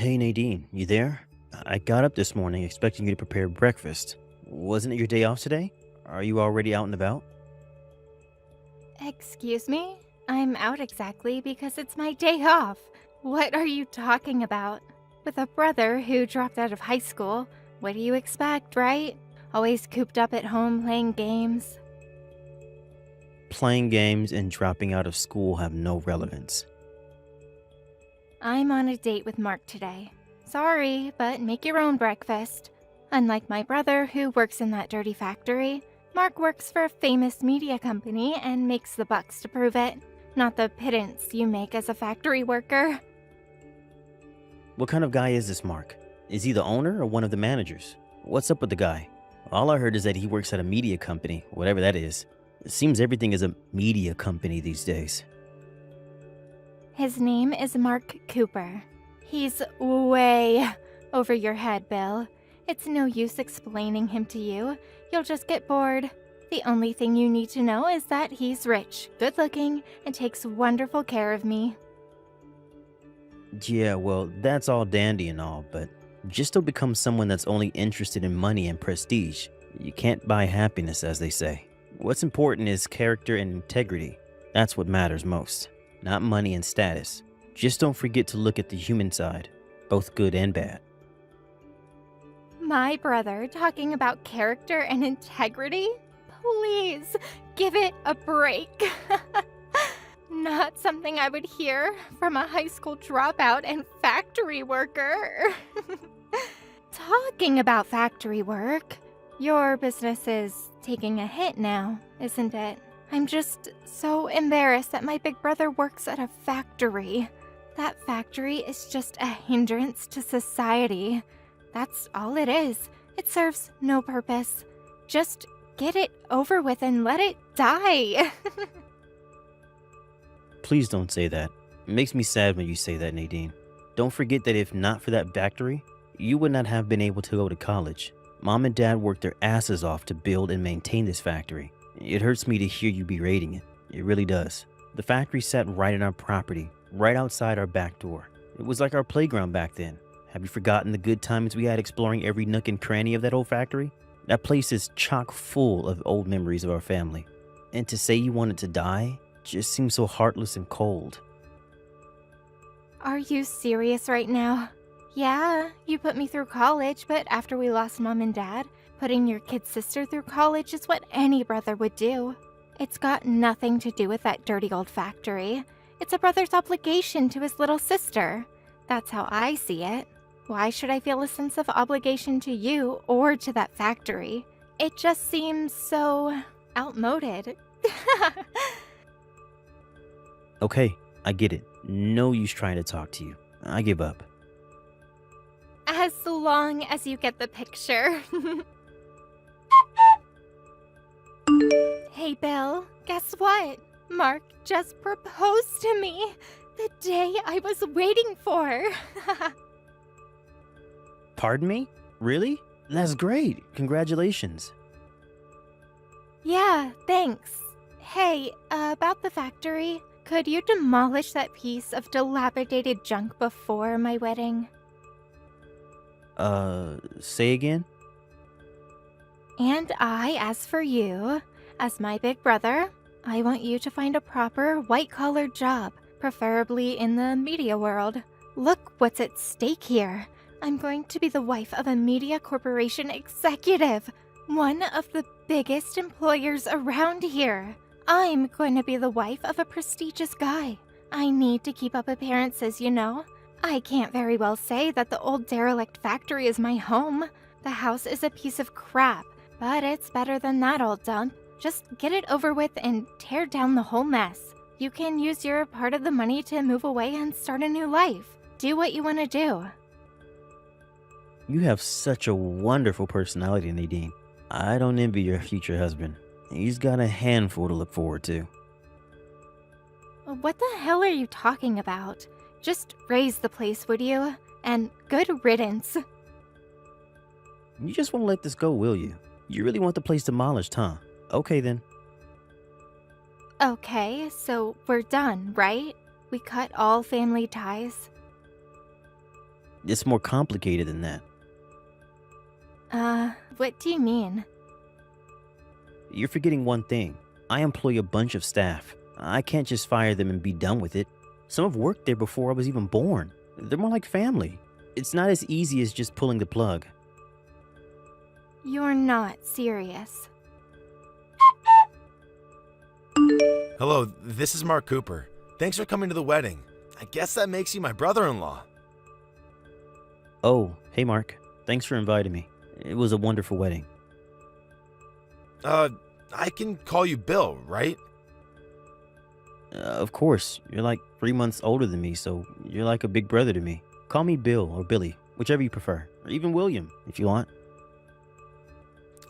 Hey Nadine, you there? I got up this morning expecting you to prepare breakfast. Wasn't it your day off today? Are you already out and about? Excuse me? I'm out exactly because it's my day off. What are you talking about? With a brother who dropped out of high school, what do you expect, right? Always cooped up at home playing games. Playing games and dropping out of school have no relevance. I'm on a date with Mark today. Sorry, but make your own breakfast. Unlike my brother who works in that dirty factory, Mark works for a famous media company and makes the bucks to prove it. Not the pittance you make as a factory worker. What kind of guy is this Mark? Is he the owner or one of the managers? What's up with the guy? All I heard is that he works at a media company, whatever that is. It seems everything is a media company these days. His name is Mark Cooper. He's way over your head, Bill. It's no use explaining him to you. You'll just get bored. The only thing you need to know is that he's rich, good-looking, and takes wonderful care of me. Yeah, well, that's all dandy and all, but just don't become someone that's only interested in money and prestige. You can't buy happiness, as they say. What's important is character and integrity. That's what matters most, not money and status. Just don't forget to look at the human side, both good and bad. My brother talking about character and integrity? Please, give it a break. Not something I would hear from a high school dropout and factory worker. Talking about factory work, your business is taking a hit now, isn't it? I'm just so embarrassed that my big brother works at a factory. That factory is just a hindrance to society. That's all it is. It serves no purpose. Just get it over with and let it die. Please don't say that. It makes me sad when you say that, Nadine. Don't forget that if not for that factory, you would not have been able to go to college. Mom and Dad worked their asses off to build and maintain this factory. It hurts me to hear you berating it. It really does. The factory sat right on our property, right outside our back door. It was like our playground back then. Have you forgotten the good times we had exploring every nook and cranny of that old factory? That place is chock full of old memories of our family. And to say you wanted to die just seems so heartless and cold. Are you serious right now? Yeah, you put me through college, but after we lost Mom and Dad, putting your kid sister through college is what any brother would do. It's got nothing to do with that dirty old factory. It's a brother's obligation to his little sister. That's how I see it. Why should I feel a sense of obligation to you or to that factory? It just seems so outmoded. Okay, I get it. No use trying to talk to you. I give up. As long as you get the picture. Hey, Bill, guess what? Mark just proposed to me. The day I was waiting for. Pardon me? Really? That's great. Congratulations. Yeah, thanks. Hey, about the factory, could you demolish that piece of dilapidated junk before my wedding? Say again? And as for you, as my big brother, I want you to find a proper white-collar job, preferably in the media world. Look what's at stake here. I'm going to be the wife of a media corporation executive, one of the biggest employers around here. I'm going to be the wife of a prestigious guy. I need to keep up appearances, you know. I can't very well say that the old derelict factory is my home. The house is a piece of crap, but it's better than that old dump. Just get it over with and tear down the whole mess. You can use your part of the money to move away and start a new life. Do what you want to do. You have such a wonderful personality, Nadine. I don't envy your future husband. He's got a handful to look forward to. What the hell are you talking about? Just raise the place, would you? And good riddance. You just won't let this go, will you? You really want the place demolished, huh? Okay then. Okay, so we're done, right? We cut all family ties. It's more complicated than that. What do you mean? You're forgetting one thing. I employ a bunch of staff. I can't just fire them and be done with it. Some have worked there before I was even born. They're more like family. It's not as easy as just pulling the plug. You're not serious. Hello, this is Mark Cooper. Thanks for coming to the wedding. I guess that makes you my brother-in-law. Oh, hey Mark. Thanks for inviting me. It was a wonderful wedding. I can call you Bill, right? Of course. You're like 3 months older than me, so you're like a big brother to me. Call me Bill or Billy, whichever you prefer. Or even William, if you want.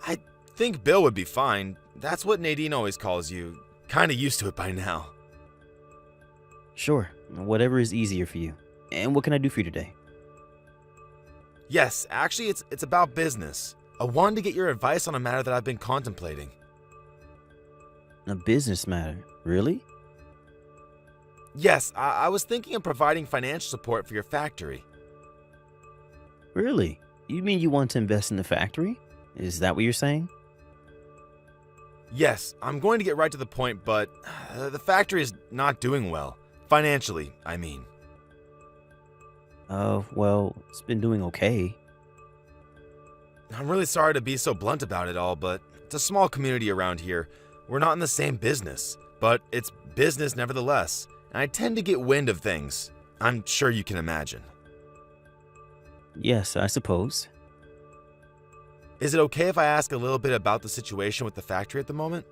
I think Bill would be fine. That's what Nadine always calls you. Kinda used to it by now. Sure. Whatever is easier for you. And what can I do for you today? Yes, actually, it's about business. I wanted to get your advice on a matter that I've been contemplating. A business matter? Really? Yes, I was thinking of providing financial support for your factory. Really? You mean you want to invest in the factory? Is that what you're saying? Yes, I'm going to get right to the point, but the factory is not doing well. Financially, I mean. Well, it's been doing okay. I'm really sorry to be so blunt about it all, but it's a small community around here. We're not in the same business, but it's business nevertheless, and I tend to get wind of things. I'm sure you can imagine. Yes, I suppose. Is it okay if I ask a little bit about the situation with the factory at the moment?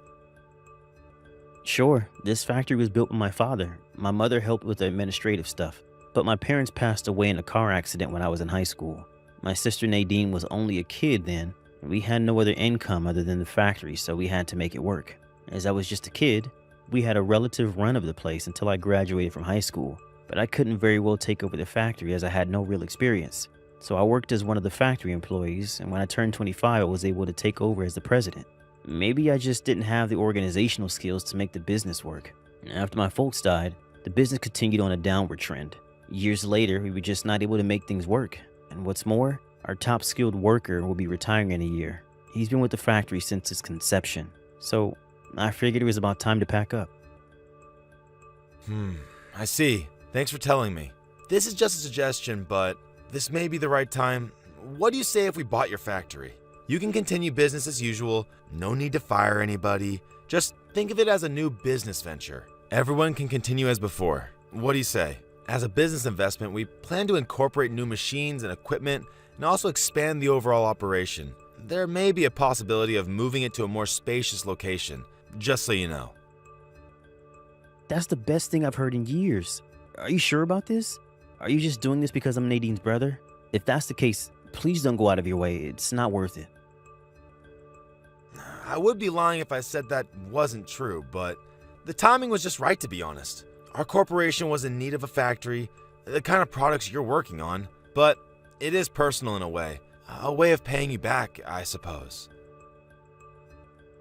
Sure, this factory was built by my father. My mother helped with the administrative stuff, but my parents passed away in a car accident when I was in high school. My sister Nadine was only a kid then, and we had no other income other than the factory, so we had to make it work. As I was just a kid, we had a relative run of the place until I graduated from high school, but I couldn't very well take over the factory as I had no real experience. So I worked as one of the factory employees, and when I turned 25, I was able to take over as the president. Maybe I just didn't have the organizational skills to make the business work. After my folks died, the business continued on a downward trend. Years later, we were just not able to make things work. And what's more, our top skilled worker will be retiring in a year. He's been with the factory since its conception. So I figured it was about time to pack up. I see. Thanks for telling me. This is just a suggestion, but this may be the right time. What do you say if we bought your factory? You can continue business as usual, no need to fire anybody. Just think of it as a new business venture. Everyone can continue as before. What do you say? As a business investment, we plan to incorporate new machines and equipment and also expand the overall operation. There may be a possibility of moving it to a more spacious location, just so you know. That's the best thing I've heard in years. Are you sure about this? Are you just doing this because I'm Nadine's brother? If that's the case, please don't go out of your way. It's not worth it. I would be lying if I said that wasn't true, but the timing was just right, to be honest. Our corporation was in need of a factory, the kind of products you're working on, but it is personal in a way of paying you back, I suppose.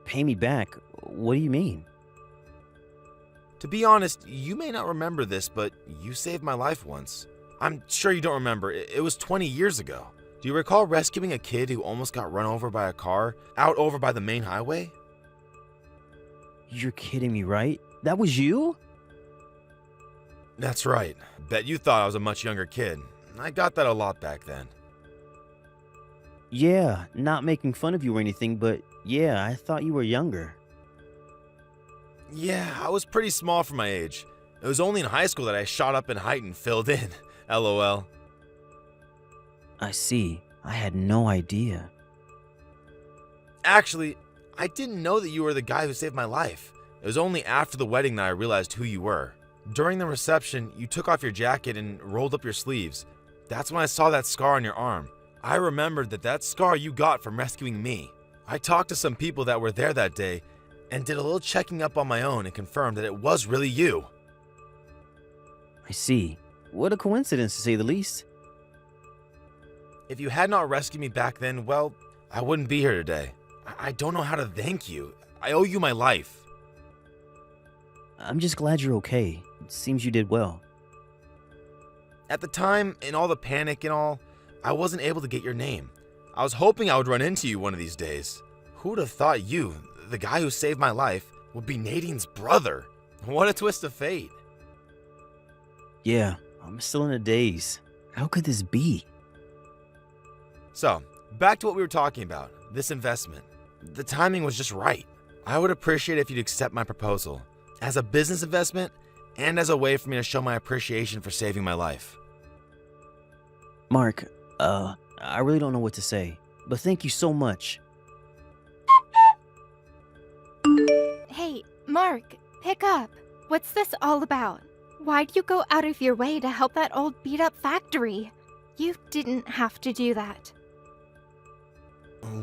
Pay me back? What do you mean? To be honest, you may not remember this, but you saved my life once. I'm sure you don't remember. It was 20 years ago. Do you recall rescuing a kid who almost got run over by a car out over by the main highway? You're kidding me, right? That was you? That's right. Bet you thought I was a much younger kid. I got that a lot back then. Yeah, not making fun of you or anything, but yeah, I thought you were younger. Yeah, I was pretty small for my age. It was only in high school that I shot up in height and filled in. LOL. I see. I had no idea. Actually, I didn't know that you were the guy who saved my life. It was only after the wedding that I realized who you were. During the reception, you took off your jacket and rolled up your sleeves. That's when I saw that scar on your arm. I remembered that scar you got from rescuing me. I talked to some people that were there that day and did a little checking up on my own and confirmed that it was really you. I see. What a coincidence, to say the least. If you had not rescued me back then, well, I wouldn't be here today. I don't know how to thank you. I owe you my life. I'm just glad you're okay. It seems you did well. At the time, in all the panic and all, I wasn't able to get your name. I was hoping I would run into you one of these days. Who would have thought you, the guy who saved my life, would be Nadine's brother? What a twist of fate. Yeah, I'm still in a daze. How could this be? So, back to what we were talking about, this investment. The timing was just right. I would appreciate it if you'd accept my proposal, as a business investment and as a way for me to show my appreciation for saving my life. Mark, I really don't know what to say, but thank you so much. Hey, Mark, pick up. What's this all about? Why'd you go out of your way to help that old beat-up factory? You didn't have to do that.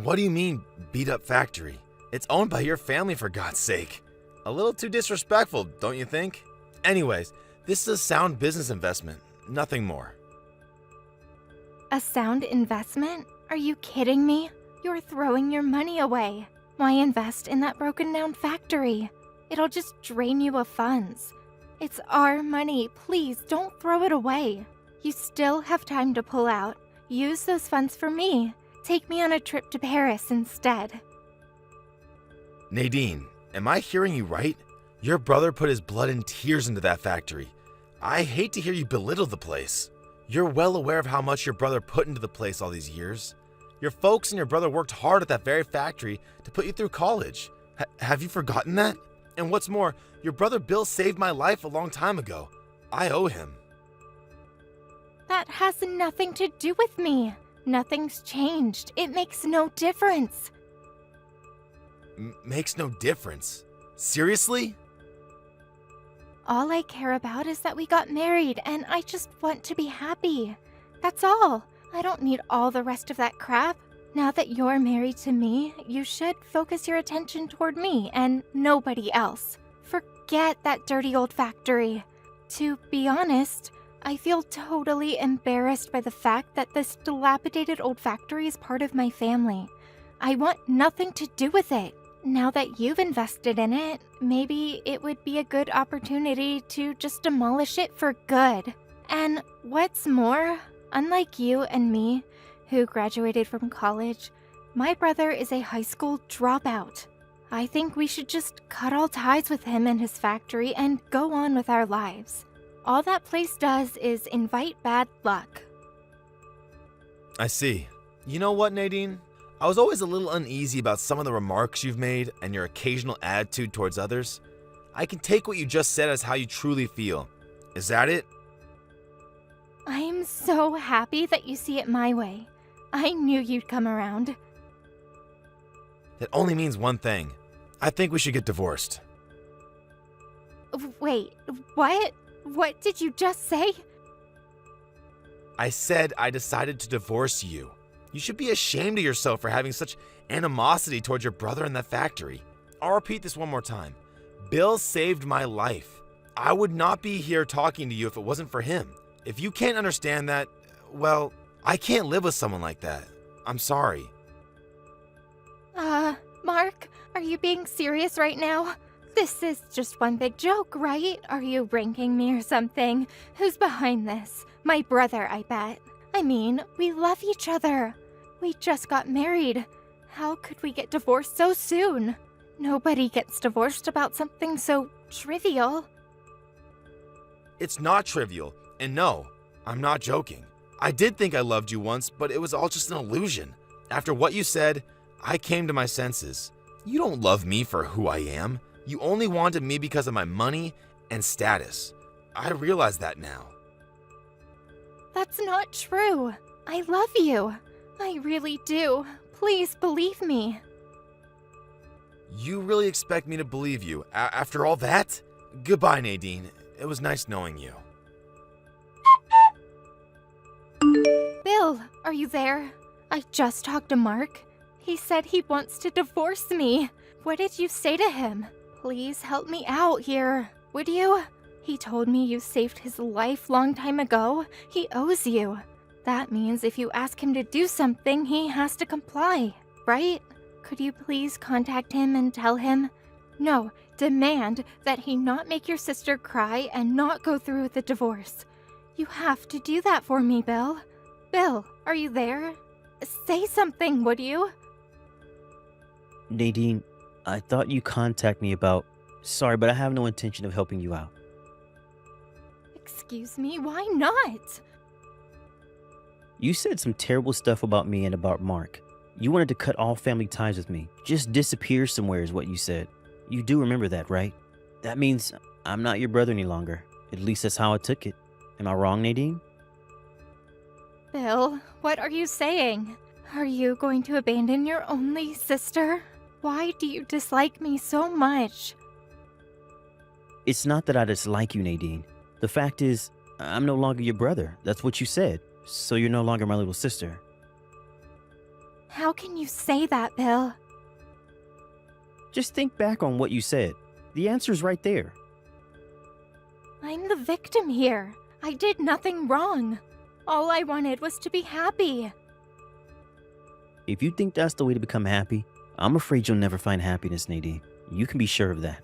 What do you mean, beat up factory? It's owned by your family, for God's sake. A little too disrespectful, don't you think? Anyways, this is a sound business investment, nothing more. A sound investment? Are you kidding me? You're throwing your money away. Why invest in that broken-down factory? It'll just drain you of funds. It's our money. Please, don't throw it away. You still have time to pull out. Use those funds for me. Take me on a trip to Paris instead. Nadine, am I hearing you right? Your brother put his blood and tears into that factory. I hate to hear you belittle the place. You're well aware of how much your brother put into the place all these years. Your folks and your brother worked hard at that very factory to put you through college. Have you forgotten that? And what's more, your brother Bill saved my life a long time ago. I owe him. That has nothing to do with me. Nothing's changed. It makes no difference. Makes no difference? Seriously? All I care about is that we got married, and I just want to be happy. That's all. I don't need all the rest of that crap. Now that you're married to me, you should focus your attention toward me and nobody else. Forget that dirty old factory. To be honest, I feel totally embarrassed by the fact that this dilapidated old factory is part of my family. I want nothing to do with it. Now that you've invested in it, maybe it would be a good opportunity to just demolish it for good. And what's more, unlike you and me, who graduated from college, my brother is a high school dropout. I think we should just cut all ties with him and his factory and go on with our lives. All that place does is invite bad luck. I see. You know what, Nadine? I was always a little uneasy about some of the remarks you've made and your occasional attitude towards others. I can take what you just said as how you truly feel. Is that it? I'm so happy that you see it my way. I knew you'd come around. That only means one thing. I think we should get divorced. Wait, what? What did you just say? I said I decided to divorce you. You should be ashamed of yourself for having such animosity towards your brother in that factory. I'll repeat this one more time. Bill saved my life. I would not be here talking to you if it wasn't for him. If you can't understand that, well, I can't live with someone like that. I'm sorry. Mark, are you being serious right now? This is just one big joke, right? Are you ranking me or something? Who's behind this? My brother, I bet. I mean, we love each other. We just got married. How could we get divorced so soon? Nobody gets divorced about something so trivial. It's not trivial, and no, I'm not joking. I did think I loved you once, but it was all just an illusion. After what you said, I came to my senses. You don't love me for who I am. You only wanted me because of my money and status. I realize that now. That's not true. I love you. I really do. Please believe me. You really expect me to believe you after all that? Goodbye, Nadine. It was nice knowing you. Bill, are you there? I just talked to Mark. He said he wants to divorce me. What did you say to him? Please help me out here, would you? He told me you saved his life long time ago. He owes you. That means if you ask him to do something, he has to comply, right? Could you please contact him and tell him? No, demand that he not make your sister cry and not go through with the divorce. You have to do that for me, Bill. Bill, are you there? Say something, would you? Nadine, I thought you contacted me about... Sorry, but I have no intention of helping you out. Excuse me, why not? You said some terrible stuff about me and about Mark. You wanted to cut all family ties with me. Just disappear somewhere is what you said. You do remember that, right? That means I'm not your brother any longer. At least that's how I took it. Am I wrong, Nadine? Bill, what are you saying? Are you going to abandon your only sister? Why do you dislike me so much? It's not that I dislike you, Nadine. The fact is, I'm no longer your brother. That's what you said. So you're no longer my little sister. How can you say that, Bill? Just think back on what you said. The answer's right there. I'm the victim here. I did nothing wrong. All I wanted was to be happy. If you think that's the way to become happy, I'm afraid you'll never find happiness, Nadine. You can be sure of that.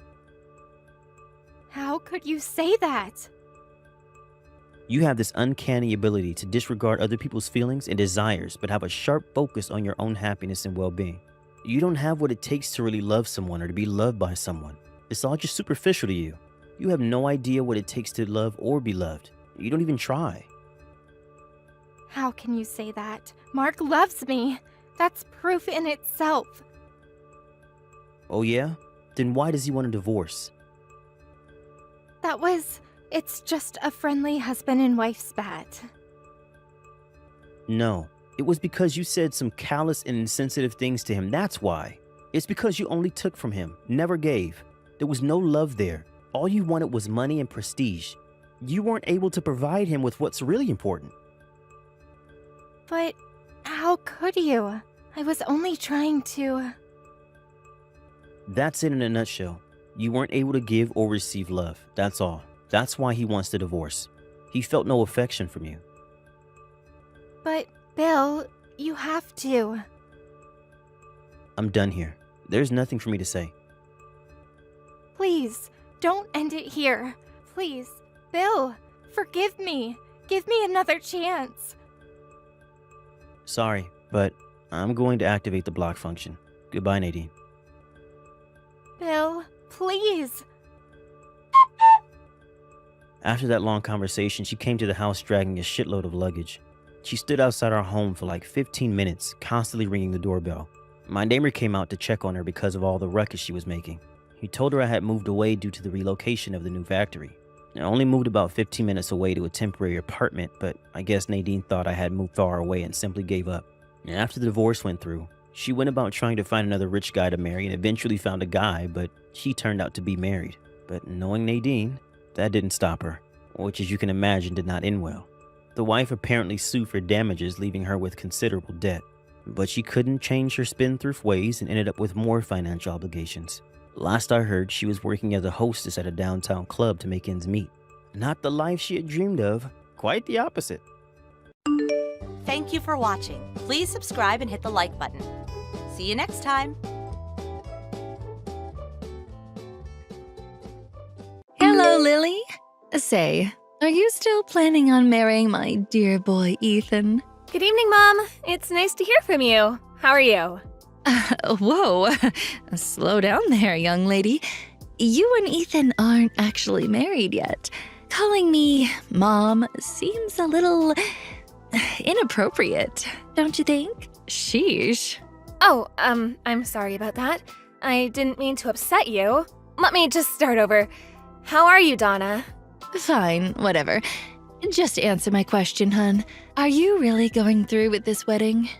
How could you say that? You have this uncanny ability to disregard other people's feelings and desires, but have a sharp focus on your own happiness and well-being. You don't have what it takes to really love someone or to be loved by someone. It's all just superficial to you. You have no idea what it takes to love or be loved. You don't even try. How can you say that? Mark loves me. That's proof in itself. Oh yeah? Then why does he want a divorce? It's just a friendly husband and wife spat. No, it was because you said some callous and insensitive things to him, that's why. It's because you only took from him, never gave. There was no love there. All you wanted was money and prestige. You weren't able to provide him with what's really important. But how could you? I was only trying to... That's it in a nutshell. You weren't able to give or receive love, that's all. That's why he wants the divorce. He felt no affection from you. But, Bill, you have to. I'm done here. There's nothing for me to say. Please, don't end it here. Please, Bill, forgive me. Give me another chance. Sorry, but I'm going to activate the block function. Goodbye, Nadine. Bill, please. After that long conversation, she came to the house dragging a shitload of luggage. She stood outside our home for like 15 minutes, constantly ringing the doorbell. My neighbor came out to check on her because of all the ruckus she was making. He told her I had moved away due to the relocation of the new factory. I only moved about 15 minutes away to a temporary apartment, but I guess Nadine thought I had moved far away and simply gave up. After the divorce went through, she went about trying to find another rich guy to marry and eventually found a guy, but he turned out to be married. But knowing Nadine, that didn't stop her, which as you can imagine did not end well. The wife apparently sued for damages, leaving her with considerable debt. But she couldn't change her spendthrift ways and ended up with more financial obligations. Last I heard, she was working as a hostess at a downtown club to make ends meet. Not the life she had dreamed of, quite the opposite. Thank you for watching. Please subscribe and hit the like button. See you next time. Hello, Lily. Say, are you still planning on marrying my dear boy, Ethan? Good evening, Mom. It's nice to hear from you. How are you? Whoa, slow down there, young lady. You and Ethan aren't actually married yet. Calling me Mom seems a little inappropriate, don't you think? Sheesh. Oh, I'm sorry about that. I didn't mean to upset you. Let me just start over. How are you, Donna? Fine, whatever. Just answer my question, hun. Are you really going through with this wedding?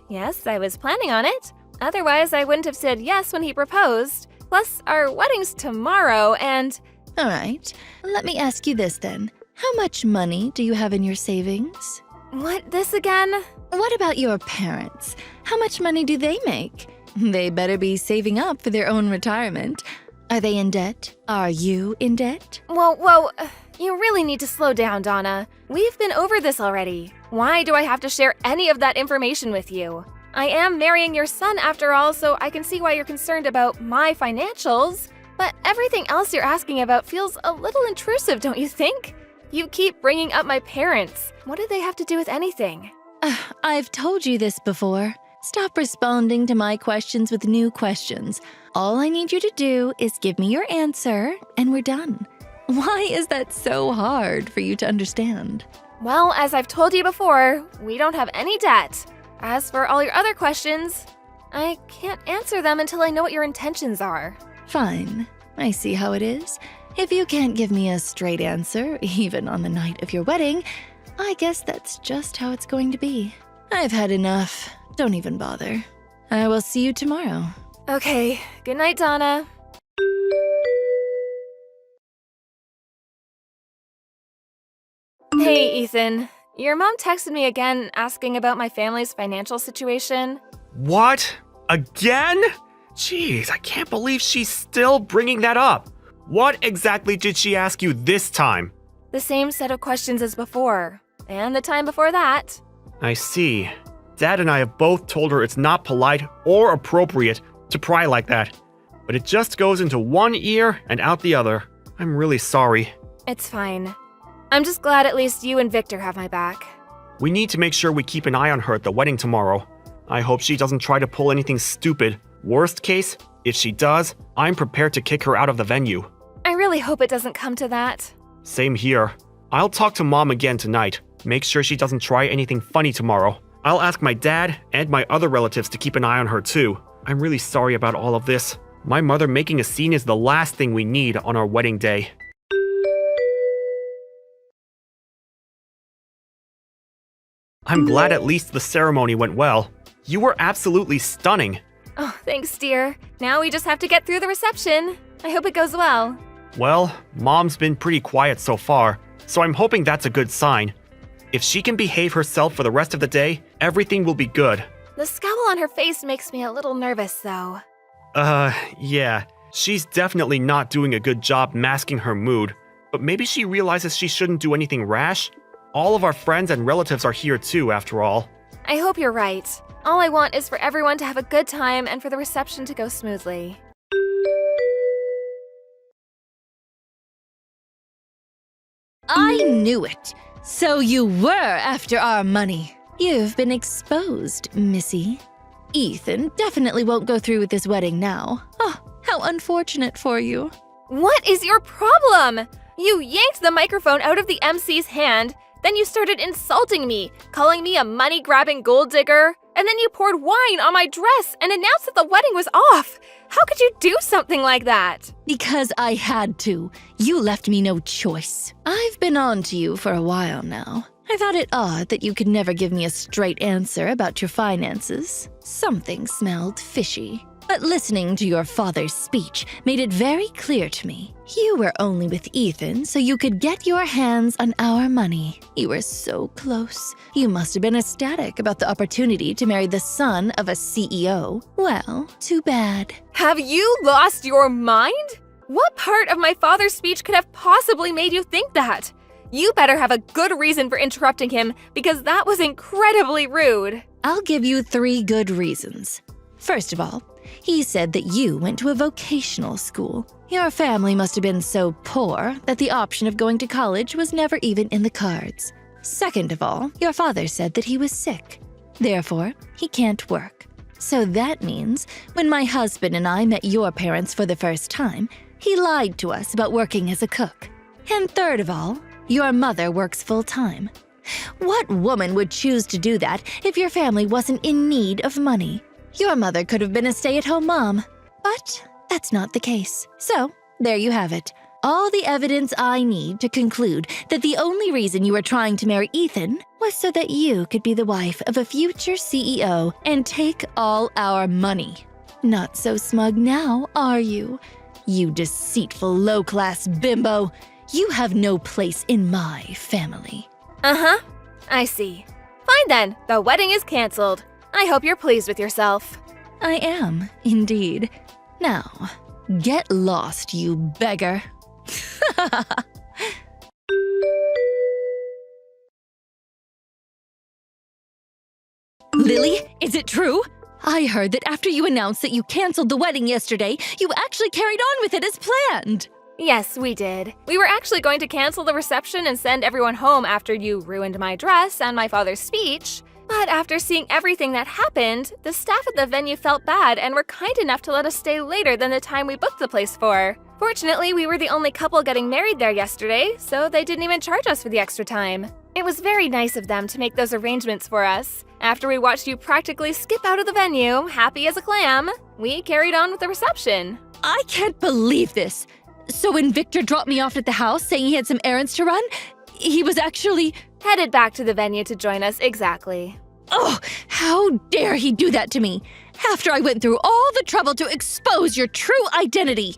Yes, I was planning on it. Otherwise, I wouldn't have said yes when he proposed. Plus, our wedding's tomorrow, and... All right, let me ask you this then. How much money do you have in your savings? What, this again? What about your parents? How much money do they make? They better be saving up for their own retirement. Are they in debt? Are you in debt? Whoa, you really need to slow down, Donna. We've been over this already. Why do I have to share any of that information with you? I am marrying your son after all, so I can see why you're concerned about my financials. But everything else you're asking about feels a little intrusive, don't you think? You keep bringing up my parents. What did they have to do with anything? I've told you this before. Stop responding to my questions with new questions. All I need you to do is give me your answer, and we're done. Why is that so hard for you to understand? Well, as I've told you before, we don't have any debt. As for all your other questions, I can't answer them until I know what your intentions are. Fine. I see how it is. If you can't give me a straight answer, even on the night of your wedding, I guess that's just how it's going to be. I've had enough. Don't even bother. I will see you tomorrow. Okay, good night, Donna. Hey, Ethan. Your mom texted me again asking about my family's financial situation. What? Again? Jeez, I can't believe she's still bringing that up. What exactly did she ask you this time? The same set of questions as before, and the time before that. I see. Dad and I have both told her it's not polite or appropriate to pry like that. But it just goes into one ear and out the other. I'm really sorry. It's fine. I'm just glad at least you and Victor have my back. We need to make sure we keep an eye on her at the wedding tomorrow. I hope she doesn't try to pull anything stupid. Worst case, if she does, I'm prepared to kick her out of the venue. I really hope it doesn't come to that. Same here. I'll talk to Mom again tonight. Make sure she doesn't try anything funny tomorrow. I'll ask my dad and my other relatives to keep an eye on her too. I'm really sorry about all of this. My mother making a scene is the last thing we need on our wedding day. I'm glad at least the ceremony went well. You were absolutely stunning. Oh, thanks, dear. Now we just have to get through the reception. I hope it goes well. Well, Mom's been pretty quiet so far, so I'm hoping that's a good sign. If she can behave herself for the rest of the day, everything will be good. The scowl on her face makes me a little nervous, though. Yeah. She's definitely not doing a good job masking her mood, but maybe she realizes she shouldn't do anything rash? All of our friends and relatives are here too, after all. I hope you're right. All I want is for everyone to have a good time and for the reception to go smoothly. I knew it. So you were after our money. You've been exposed, Missy. Ethan definitely won't go through with this wedding now. Oh, how unfortunate for you. What is your problem? You yanked the microphone out of the MC's hand, then you started insulting me, calling me a money-grabbing gold digger, and then you poured wine on my dress and announced that the wedding was off. How could you do something like that? Because I had to. You left me no choice. I've been on to you for a while now. I thought it odd that you could never give me a straight answer about your finances. Something smelled fishy. But listening to your father's speech made it very clear to me. You were only with Ethan so you could get your hands on our money. You were so close. You must have been ecstatic about the opportunity to marry the son of a CEO. Well, too bad. Have you lost your mind? What part of my father's speech could have possibly made you think that? You better have a good reason for interrupting him because that was incredibly rude. I'll give you 3 good reasons. First of all, he said that you went to a vocational school. Your family must have been so poor that the option of going to college was never even in the cards. Second of all, your father said that he was sick. Therefore, he can't work. So that means when my husband and I met your parents for the first time, he lied to us about working as a cook. And third of all, your mother works full-time. What woman would choose to do that if your family wasn't in need of money? Your mother could have been a stay-at-home mom, but that's not the case. So, there you have it. All the evidence I need to conclude that the only reason you were trying to marry Ethan was so that you could be the wife of a future CEO and take all our money. Not so smug now, are you? You deceitful low-class bimbo. You have no place in my family. Uh-huh. I see. Fine then, the wedding is canceled. I hope you're pleased with yourself. I am, indeed. Now, get lost, you beggar. Lily, is it true? I heard that after you announced that you canceled the wedding yesterday, you actually carried on with it as planned. Yes, we did. We were actually going to cancel the reception and send everyone home after you ruined my dress and my father's speech. But after seeing everything that happened, the staff at the venue felt bad and were kind enough to let us stay later than the time we booked the place for. Fortunately, we were the only couple getting married there yesterday, so they didn't even charge us for the extra time. It was very nice of them to make those arrangements for us. After we watched you practically skip out of the venue, happy as a clam, we carried on with the reception. I can't believe this. So when Victor dropped me off at the house saying he had some errands to run, he was actually Headed back to the venue to join us, exactly. Oh, how dare he do that to me? After I went through all the trouble to expose your true identity.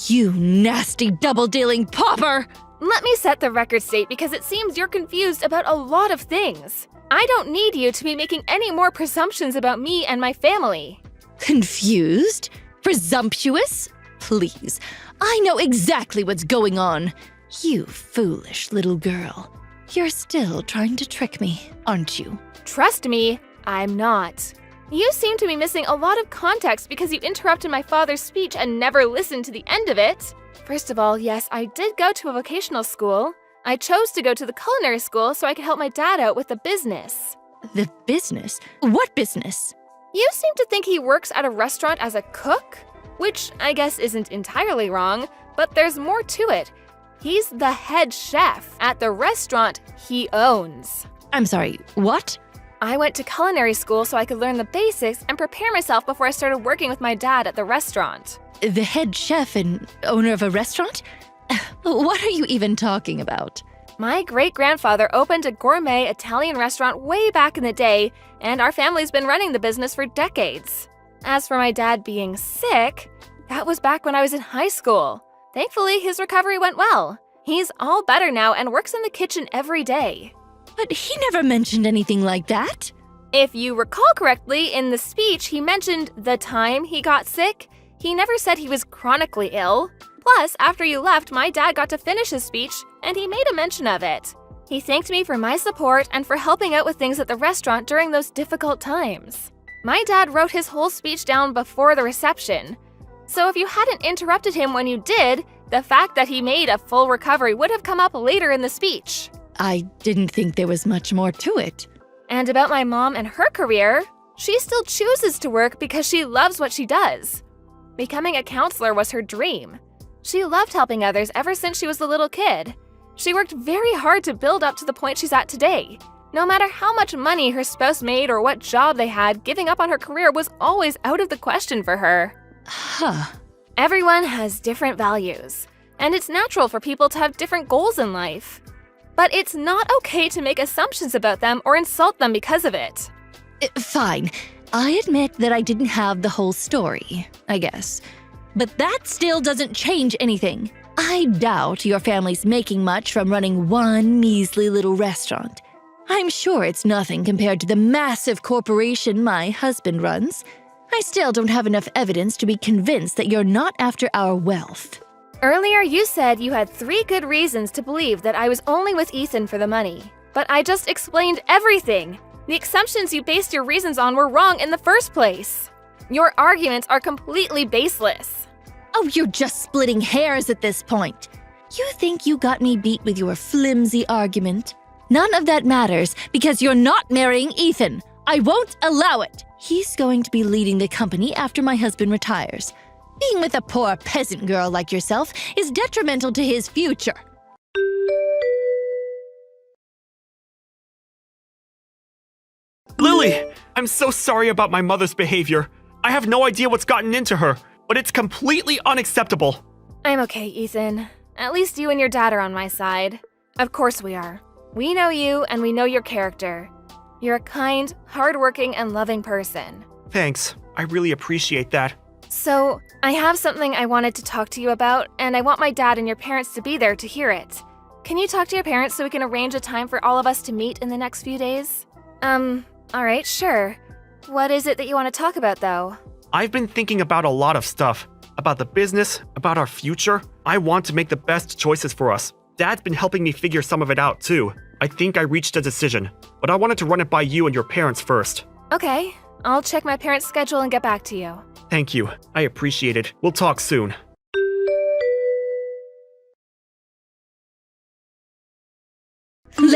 You nasty double-dealing pauper! Let me set the record straight because it seems you're confused about a lot of things. I don't need you to be making any more presumptions about me and my family. Confused? Presumptuous? Please, I know exactly what's going on. You foolish little girl. You're still trying to trick me, aren't you? Trust me, I'm not. You seem to be missing a lot of context because you interrupted my father's speech and never listened to the end of it. First of all, yes, I did go to a vocational school. I chose to go to the culinary school so I could help my dad out with the business. The business? What business? You seem to think he works at a restaurant as a cook, which I guess isn't entirely wrong, but there's more to it. He's the head chef at the restaurant he owns. I'm sorry, what? I went to culinary school so I could learn the basics and prepare myself before I started working with my dad at the restaurant. The head chef and owner of a restaurant? What are you even talking about? My great-grandfather opened a gourmet Italian restaurant way back in the day, and our family's been running the business for decades. As for my dad being sick, that was back when I was in high school. Thankfully, his recovery went well. He's all better now and works in the kitchen every day. But he never mentioned anything like that. If you recall correctly, in the speech, he mentioned the time he got sick. He never said he was chronically ill. Plus, after you left, my dad got to finish his speech, and he made a mention of it. He thanked me for my support and for helping out with things at the restaurant during those difficult times. My dad wrote his whole speech down before the reception. So if you hadn't interrupted him when you did, the fact that he made a full recovery would have come up later in the speech. I didn't think there was much more to it. And about my mom and her career, she still chooses to work because she loves what she does. Becoming a counselor was her dream. She loved helping others ever since she was a little kid. She worked very hard to build up to the point she's at today. No matter how much money her spouse made or what job they had, giving up on her career was always out of the question for her. Huh. Everyone has different values, and it's natural for people to have different goals in life. But it's not okay to make assumptions about them or insult them because of it. Fine. I admit that I didn't have the whole story, I guess. But that still doesn't change anything. I doubt your family's making much from running one measly little restaurant. I'm sure it's nothing compared to the massive corporation my husband runs. I still don't have enough evidence to be convinced that you're not after our wealth. Earlier, you said you had 3 good reasons to believe that I was only with Ethan for the money. But I just explained everything. The assumptions you based your reasons on were wrong in the first place. Your arguments are completely baseless. Oh, you're just splitting hairs at this point. You think you got me beat with your flimsy argument? None of that matters because you're not marrying Ethan. I won't allow it. He's going to be leading the company after my husband retires. Being with a poor peasant girl like yourself is detrimental to his future. Lily! I'm so sorry about my mother's behavior. I have no idea what's gotten into her, but it's completely unacceptable. I'm okay, Ethan. At least you and your dad are on my side. Of course we are. We know you and we know your character. You're a kind, hardworking, and loving person. Thanks. I really appreciate that. So, I have something I wanted to talk to you about, and I want my dad and your parents to be there to hear it. Can you talk to your parents so we can arrange a time for all of us to meet in the next few days? Alright, sure. What is it that you want to talk about, though? I've been thinking about a lot of stuff. About the business, about our future. I want to make the best choices for us. Dad's been helping me figure some of it out, too. I think I reached a decision, but I wanted to run it by you and your parents first. Okay, I'll check my parents' schedule and get back to you. Thank you. I appreciate it. We'll talk soon.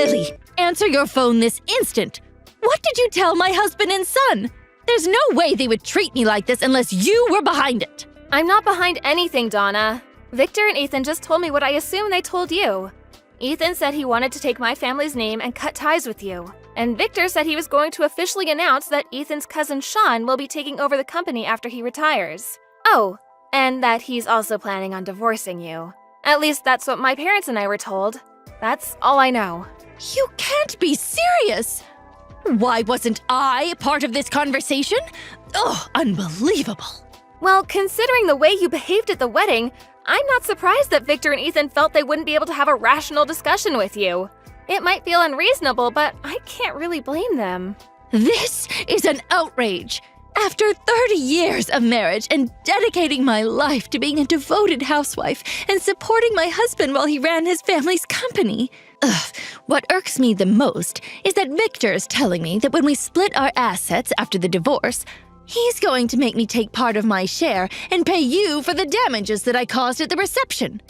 Lily, answer your phone this instant. What did you tell my husband and son? There's no way they would treat me like this unless you were behind it. I'm not behind anything, Donna. Victor and Ethan just told me what I assume they told you. Ethan said he wanted to take my family's name and cut ties with you. And Victor said he was going to officially announce that Ethan's cousin Sean will be taking over the company after he retires. Oh, and that he's also planning on divorcing you. At least that's what my parents and I were told. That's all I know. You can't be serious. Why wasn't I part of this conversation? Oh, unbelievable. Well, considering the way you behaved at the wedding, I'm not surprised that Victor and Ethan felt they wouldn't be able to have a rational discussion with you. It might feel unreasonable, but I can't really blame them. This is an outrage. After 30 years of marriage and dedicating my life to being a devoted housewife and supporting my husband while he ran his family's company. What irks me the most is that Victor's telling me that when we split our assets after the divorce, he's going to make me take part of my share and pay you for the damages that I caused at the reception.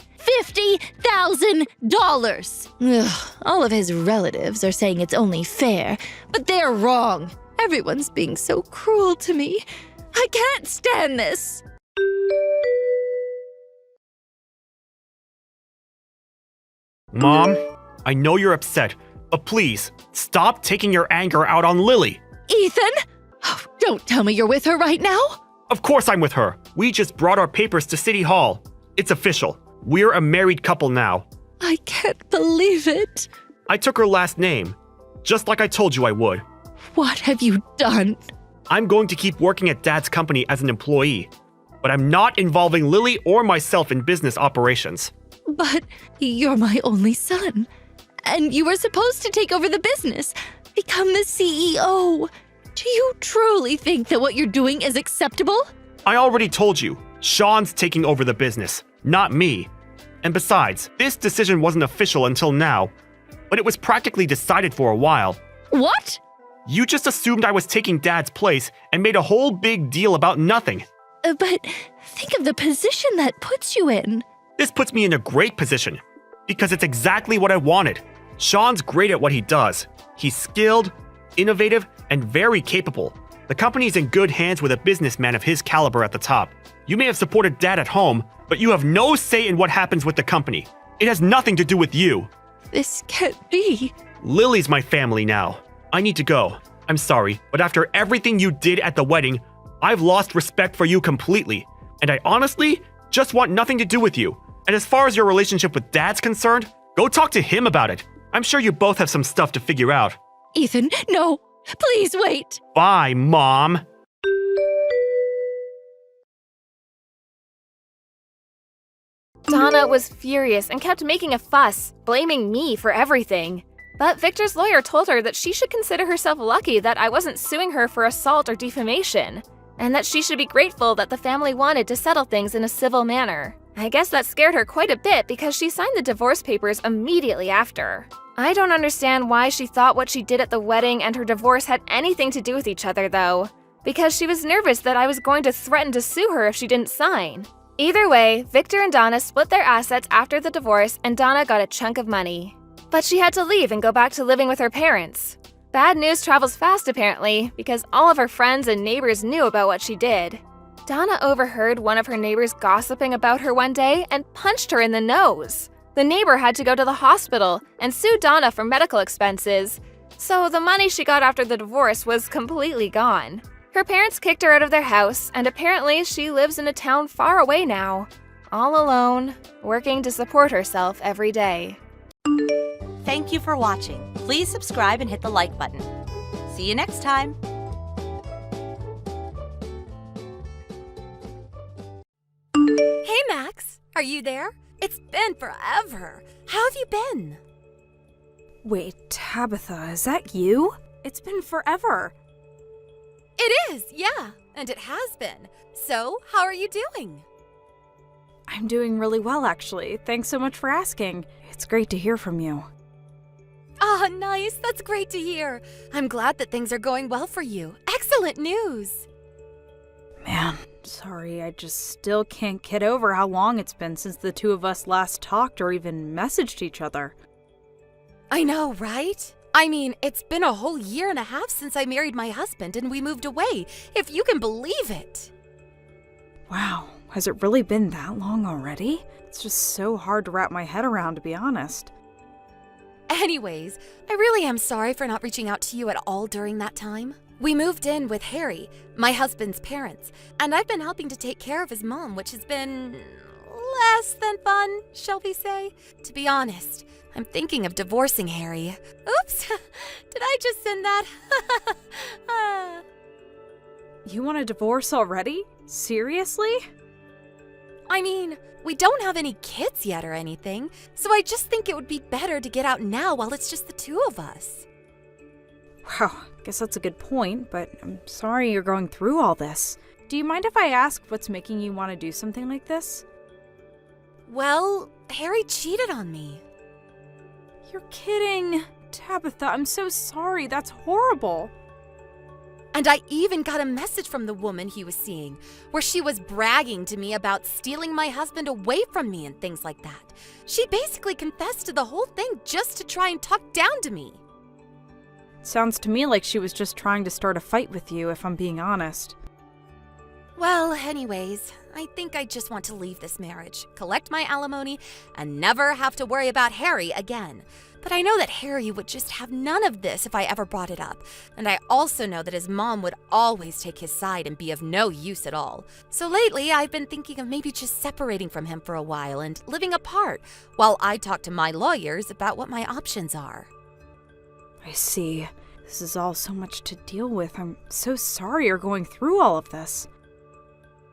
$50,000! All of his relatives are saying it's only fair, but they're wrong. Everyone's being so cruel to me. I can't stand this. Mom, I know you're upset, but please, stop taking your anger out on Lily. Ethan? Oh, don't tell me you're with her right now. Of course I'm with her. We just brought our papers to City Hall. It's official. We're a married couple now. I can't believe it. I took her last name, just like I told you I would. What have you done? I'm going to keep working at Dad's company as an employee, but I'm not involving Lily or myself in business operations. But you're my only son, and you were supposed to take over the business, become the CEO. Do you truly think that what you're doing is acceptable? I already told you, Sean's taking over the business, not me. And besides, this decision wasn't official until now, but it was practically decided for a while. What? You just assumed I was taking Dad's place and made a whole big deal about nothing. But think of the position that puts you in. This puts me in a great position, because it's exactly what I wanted. Sean's great at what he does. He's skilled, innovative, and very capable. The company's in good hands with a businessman of his caliber at the top. You may have supported Dad at home, but you have no say in what happens with the company. It has nothing to do with you. This can't be. Lily's my family now. I need to go. I'm sorry, but after everything you did at the wedding, I've lost respect for you completely. And I honestly just want nothing to do with you. And as far as your relationship with Dad's concerned, go talk to him about it. I'm sure you both have some stuff to figure out. Ethan, no. Please wait. Bye, Mom. Donna was furious and kept making a fuss, blaming me for everything. But Victor's lawyer told her that she should consider herself lucky that I wasn't suing her for assault or defamation, and that she should be grateful that the family wanted to settle things in a civil manner. I guess that scared her quite a bit because she signed the divorce papers immediately after. I don't understand why she thought what she did at the wedding and her divorce had anything to do with each other, though. Because she was nervous that I was going to threaten to sue her if she didn't sign. Either way, Victor and Donna split their assets after the divorce and Donna got a chunk of money. But she had to leave and go back to living with her parents. Bad news travels fast apparently, because all of her friends and neighbors knew about what she did. Donna overheard one of her neighbors gossiping about her one day and punched her in the nose. The neighbor had to go to the hospital and sue Donna for medical expenses, so the money she got after the divorce was completely gone. Her parents kicked her out of their house, and apparently she lives in a town far away now, all alone, working to support herself every day. Thank you for watching. Please subscribe and hit the like button. See you next time. Hey, Max. Are you there? It's been forever. How have you been? Wait, Tabitha, is that you? It's been forever. It is, yeah. And it has been. So, how are you doing? I'm doing really well, actually. Thanks so much for asking. It's great to hear from you. Ah, nice. That's great to hear. I'm glad that things are going well for you. Excellent news. Man, sorry, I just still can't get over how long it's been since the two of us last talked or even messaged each other. I know, right? I mean, it's been a whole year and a half since I married my husband and we moved away, if you can believe it. Wow, has it really been that long already? It's just so hard to wrap my head around, to be honest. Anyways, I really am sorry for not reaching out to you at all during that time. We moved in with Harry, my husband's parents, and I've been helping to take care of his mom, which has been less than fun, shall we say? To be honest, I'm thinking of divorcing Harry. Oops, did I just send that? You want a divorce already? Seriously? I mean, we don't have any kids yet or anything, so I just think it would be better to get out now while it's just the two of us. Wow, guess that's a good point, but I'm sorry you're going through all this. Do you mind if I ask what's making you want to do something like this? Well, Harry cheated on me. You're kidding. Tabitha, I'm so sorry. That's horrible. And I even got a message from the woman he was seeing, where she was bragging to me about stealing my husband away from me and things like that. She basically confessed to the whole thing just to try and talk down to me. Sounds to me like she was just trying to start a fight with you, if I'm being honest. Well, anyways, I think I just want to leave this marriage, collect my alimony, and never have to worry about Harry again. But I know that Harry would just have none of this if I ever brought it up. And I also know that his mom would always take his side and be of no use at all. So lately, I've been thinking of maybe just separating from him for a while and living apart, while I talk to my lawyers about what my options are. I see. This is all so much to deal with. I'm so sorry you're going through all of this.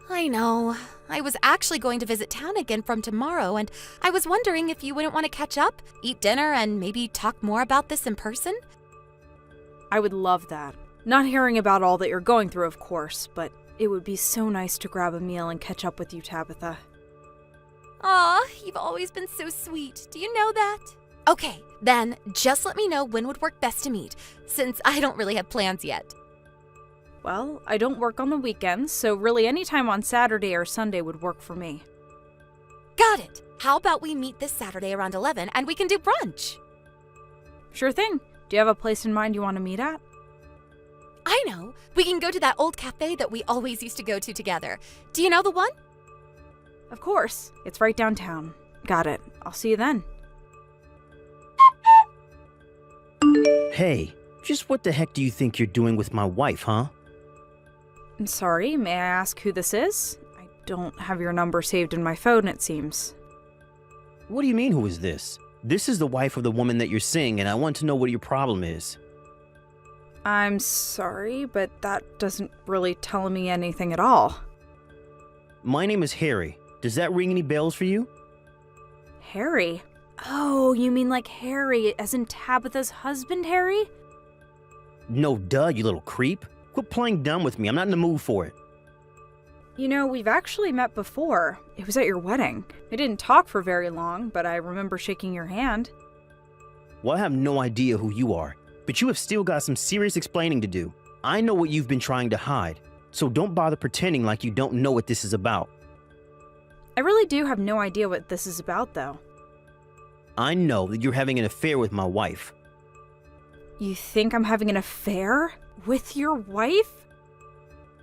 I know. I was actually going to visit town again from tomorrow, and I was wondering if you wouldn't want to catch up, eat dinner, and maybe talk more about this in person? I would love that. Not hearing about all that you're going through, of course, but it would be so nice to grab a meal and catch up with you, Tabitha. Aw, you've always been so sweet. Do you know that? Okay, then just let me know when would work best to meet, since I don't really have plans yet. Well, I don't work on the weekends, so really any time on Saturday or Sunday would work for me. Got it. How about we meet this Saturday around 11 and we can do brunch? Sure thing. Do you have a place in mind you want to meet at? I know. We can go to that old cafe that we always used to go to together. Do you know the one? Of course. It's right downtown. Got it. I'll see you then. Hey, just what the heck do you think you're doing with my wife, huh? I'm sorry, may I ask who this is? I don't have your number saved in my phone, it seems. What do you mean, who is this? This is the wife of the woman that you're seeing, and I want to know what your problem is. I'm sorry, but that doesn't really tell me anything at all. My name is Harry. Does that ring any bells for you? Harry? Oh, you mean like Harry, as in Tabitha's husband, Harry? No, duh, you little creep. Quit playing dumb with me. I'm not in the mood for it. You know, we've actually met before. It was at your wedding. We didn't talk for very long, but I remember shaking your hand. Well, I have no idea who you are, but you have still got some serious explaining to do. I know what you've been trying to hide, so don't bother pretending like you don't know what this is about. I really do have no idea what this is about, though. I know that you're having an affair with my wife. You think I'm having an affair? With your wife?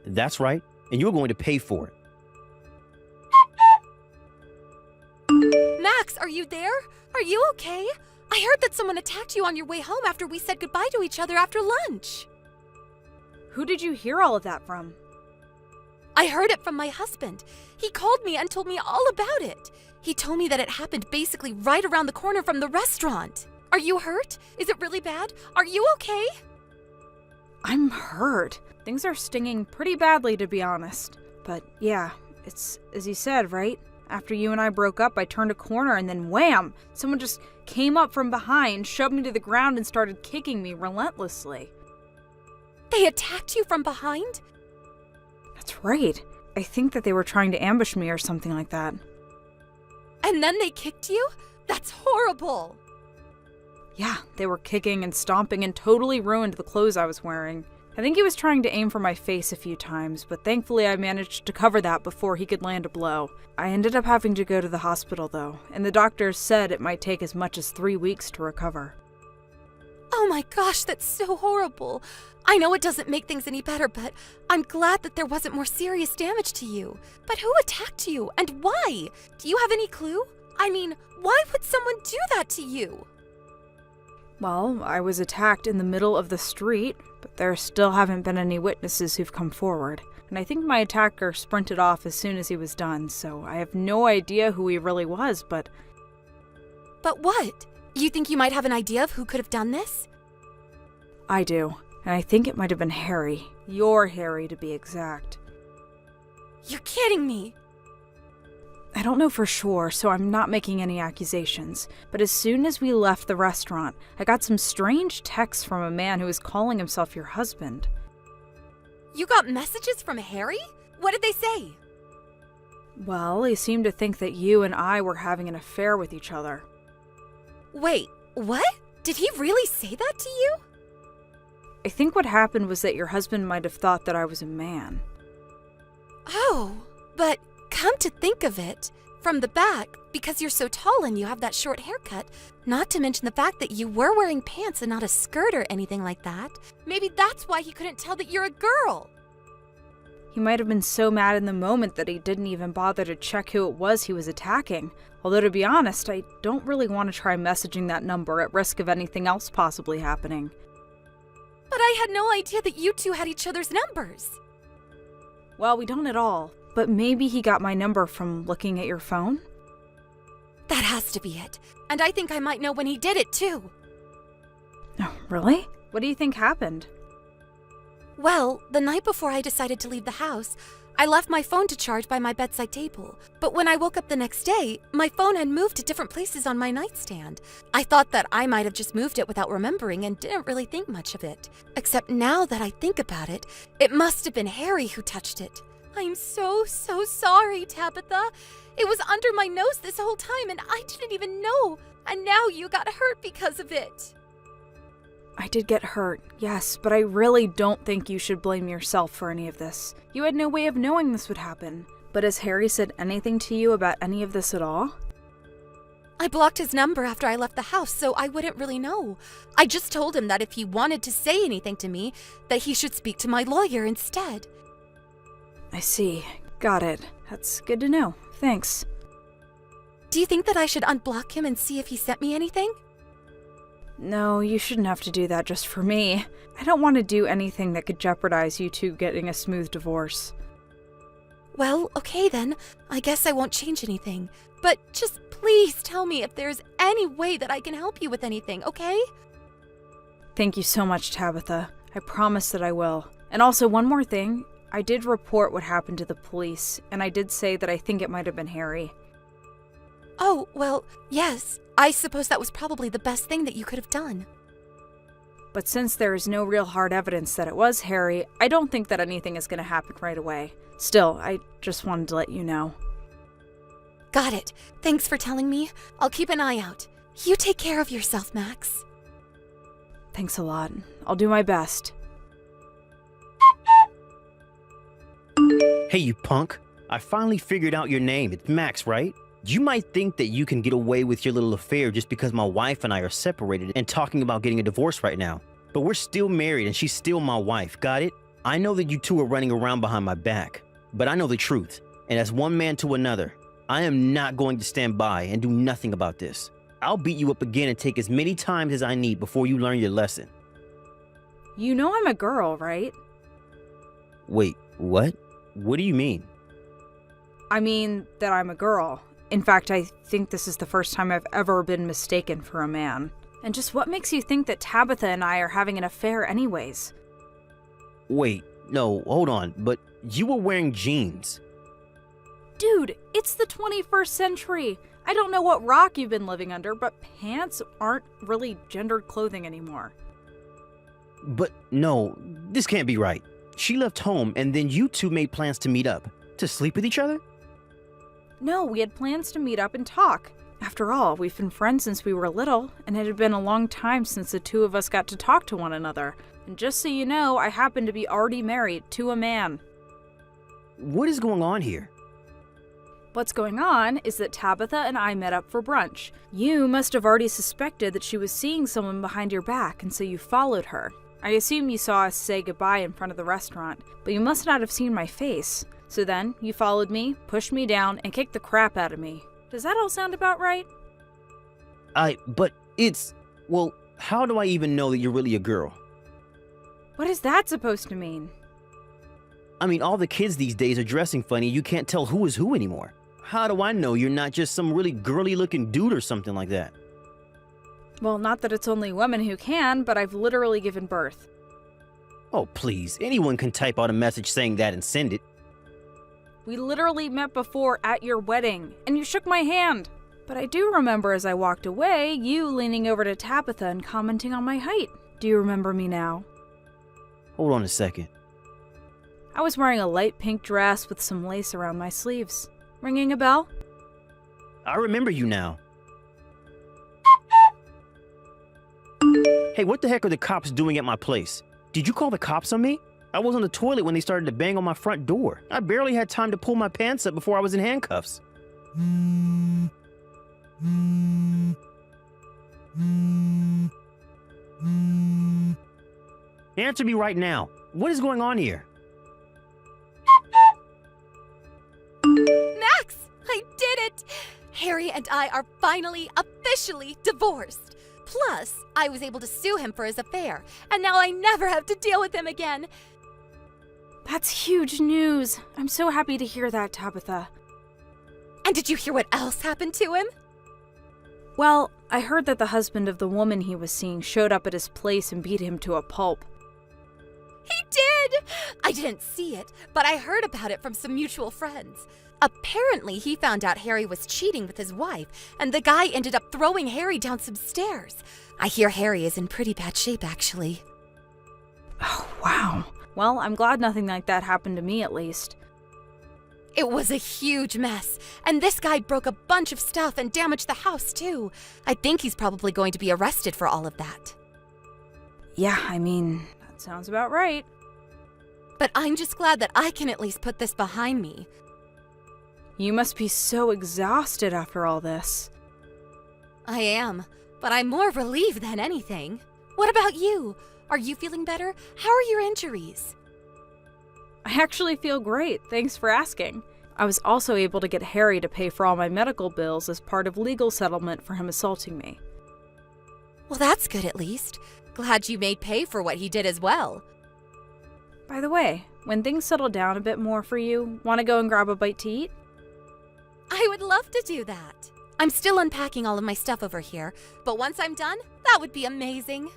That's right, and you're going to pay for it. Max, are you there? Are you okay? I heard that someone attacked you on your way home after we said goodbye to each other after lunch. Who did you hear all of that from? I heard it from my husband. He called me and told me all about it. He told me that it happened basically right around the corner from the restaurant. Are you hurt? Is it really bad? Are you okay? I'm hurt. Things are stinging pretty badly, to be honest. But yeah, it's as you said, right? After you and I broke up, I turned a corner and then wham! Someone just came up from behind, shoved me to the ground, and started kicking me relentlessly. They attacked you from behind? That's right. I think that they were trying to ambush me or something like that. And then they kicked you? That's horrible! Yeah, they were kicking and stomping and totally ruined the clothes I was wearing. I think he was trying to aim for my face a few times, but thankfully I managed to cover that before he could land a blow. I ended up having to go to the hospital though, and the doctors said it might take as much as 3 weeks to recover. Oh my gosh, that's so horrible. I know it doesn't make things any better, but I'm glad that there wasn't more serious damage to you. But who attacked you, and why? Do you have any clue? I mean, why would someone do that to you? Well, I was attacked in the middle of the street, but there still haven't been any witnesses who've come forward. And I think my attacker sprinted off as soon as he was done, so I have no idea who he really was, but... But what? You think you might have an idea of who could have done this? I do, and I think it might have been Harry. Your Harry, to be exact. You're kidding me! I don't know for sure, so I'm not making any accusations. But as soon as we left the restaurant, I got some strange texts from a man who was calling himself your husband. You got messages from Harry? What did they say? Well, he seemed to think that you and I were having an affair with each other. Wait, what? Did he really say that to you? I think what happened was that your husband might have thought that I was a man. Oh, but come to think of it, from the back, because you're so tall and you have that short haircut, not to mention the fact that you were wearing pants and not a skirt or anything like that, maybe that's why he couldn't tell that you're a girl. He might have been so mad in the moment that he didn't even bother to check who it was he was attacking. Although, to be honest, I don't really want to try messaging that number at risk of anything else possibly happening. But I had no idea that you two had each other's numbers. Well, we don't at all. But maybe he got my number from looking at your phone? That has to be it. And I think I might know when he did it, too. Oh, really? What do you think happened? Well, the night before I decided to leave the house, I left my phone to charge by my bedside table. But when I woke up the next day, my phone had moved to different places on my nightstand. I thought that I might have just moved it without remembering and didn't really think much of it. Except now that I think about it, it must have been Harry who touched it. I'm so sorry, Tabitha. It was under my nose this whole time and I didn't even know. And now you got hurt because of it. I did get hurt, yes, but I really don't think you should blame yourself for any of this. You had no way of knowing this would happen. But has Harry said anything to you about any of this at all? I blocked his number after I left the house, so I wouldn't really know. I just told him that if he wanted to say anything to me, that he should speak to my lawyer instead. I see. Got it. That's good to know. Thanks. Do you think that I should unblock him and see if he sent me anything? No, you shouldn't have to do that just for me. I don't want to do anything that could jeopardize you two getting a smooth divorce. Well, okay then. I guess I won't change anything. But just please tell me if there's any way that I can help you with anything, okay? Thank you so much, Tabitha. I promise that I will. And also, one more thing. I did report what happened to the police, and I did say that I think it might have been Harry. Oh, well, yes. I suppose that was probably the best thing that you could have done. But since there is no real hard evidence that it was Harry, I don't think that anything is going to happen right away. Still, I just wanted to let you know. Got it. Thanks for telling me. I'll keep an eye out. You take care of yourself, Max. Thanks a lot. I'll do my best. Hey, you punk. I finally figured out your name. It's Max, right? You might think that you can get away with your little affair just because my wife and I are separated and talking about getting a divorce right now. But we're still married and she's still my wife, got it? I know that you two are running around behind my back, but I know the truth. And as one man to another, I am not going to stand by and do nothing about this. I'll beat you up again and take as many times as I need before you learn your lesson. You know I'm a girl, right? Wait, what? What do you mean? I mean that I'm a girl. In fact, I think this is the first time I've ever been mistaken for a man. And just what makes you think that Tabitha and I are having an affair anyways? Wait, no, hold on, but you were wearing jeans. Dude, it's the 21st century. I don't know what rock you've been living under, but pants aren't really gendered clothing anymore. But no, this can't be right. She left home and then you two made plans to meet up. To sleep with each other? No, we had plans to meet up and talk. After all, we've been friends since we were little, and it had been a long time since the two of us got to talk to one another. And just so you know, I happen to be already married to a man. What is going on here? What's going on is that Tabitha and I met up for brunch. You must have already suspected that she was seeing someone behind your back, and so you followed her. I assume you saw us say goodbye in front of the restaurant, but you must not have seen my face. So then, you followed me, pushed me down, and kicked the crap out of me. Does that all sound about right? Well, how do I even know that you're really a girl? What is that supposed to mean? I mean, all the kids these days are dressing funny. You can't tell who is who anymore. How do I know you're not just some really girly-looking dude or something like that? Well, not that it's only women who can, but I've literally given birth. Oh, please. Anyone can type out a message saying that and send it. We literally met before at your wedding, and you shook my hand. But I do remember as I walked away, you leaning over to Tabitha and commenting on my height. Do you remember me now? Hold on a second. I was wearing a light pink dress with some lace around my sleeves. Ringing a bell? I remember you now. Hey, what the heck are the cops doing at my place? Did you call the cops on me? I was on the toilet when they started to bang on my front door. I barely had time to pull my pants up before I was in handcuffs. Answer me right now. What is going on here? Max! I did it! Harry and I are finally, officially divorced. Plus, I was able to sue him for his affair, and now I never have to deal with him again. That's huge news. I'm so happy to hear that, Tabitha. And did you hear what else happened to him? Well, I heard that the husband of the woman he was seeing showed up at his place and beat him to a pulp. He did! I didn't see it, but I heard about it from some mutual friends. Apparently, he found out Harry was cheating with his wife, and the guy ended up throwing Harry down some stairs. I hear Harry is in pretty bad shape, actually. Oh, wow. Well, I'm glad nothing like that happened to me, at least. It was a huge mess, and this guy broke a bunch of stuff and damaged the house, too. I think he's probably going to be arrested for all of that. Yeah, I mean, that sounds about right. But I'm just glad that I can at least put this behind me. You must be so exhausted after all this. I am, but I'm more relieved than anything. What about you? Are you feeling better? How are your injuries? I actually feel great, thanks for asking. I was also able to get Harry to pay for all my medical bills as part of legal settlement for him assaulting me. Well, that's good at least. Glad you made pay for what he did as well. By the way, when things settle down a bit more for you, want to go and grab a bite to eat? I would love to do that. I'm still unpacking all of my stuff over here, but once I'm done, that would be amazing.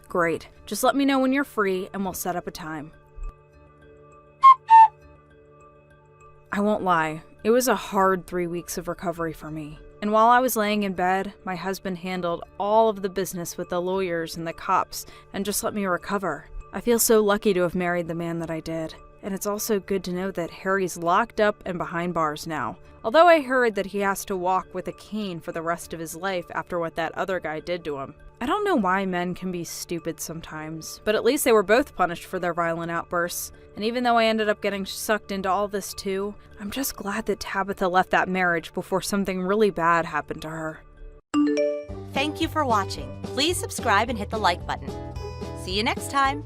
Great. Just let me know when you're free and we'll set up a time. I won't lie, it was a hard 3 weeks of recovery for me. And while I was laying in bed, my husband handled all of the business with the lawyers and the cops and just let me recover. I feel so lucky to have married the man that I did. And it's also good to know that Harry's locked up and behind bars now. Although I heard that he has to walk with a cane for the rest of his life after what that other guy did to him. I don't know why men can be stupid sometimes, but at least they were both punished for their violent outbursts. And even though I ended up getting sucked into all this too, I'm just glad that Tabitha left that marriage before something really bad happened to her. Thank you for watching. Please subscribe and hit the like button. See you next time.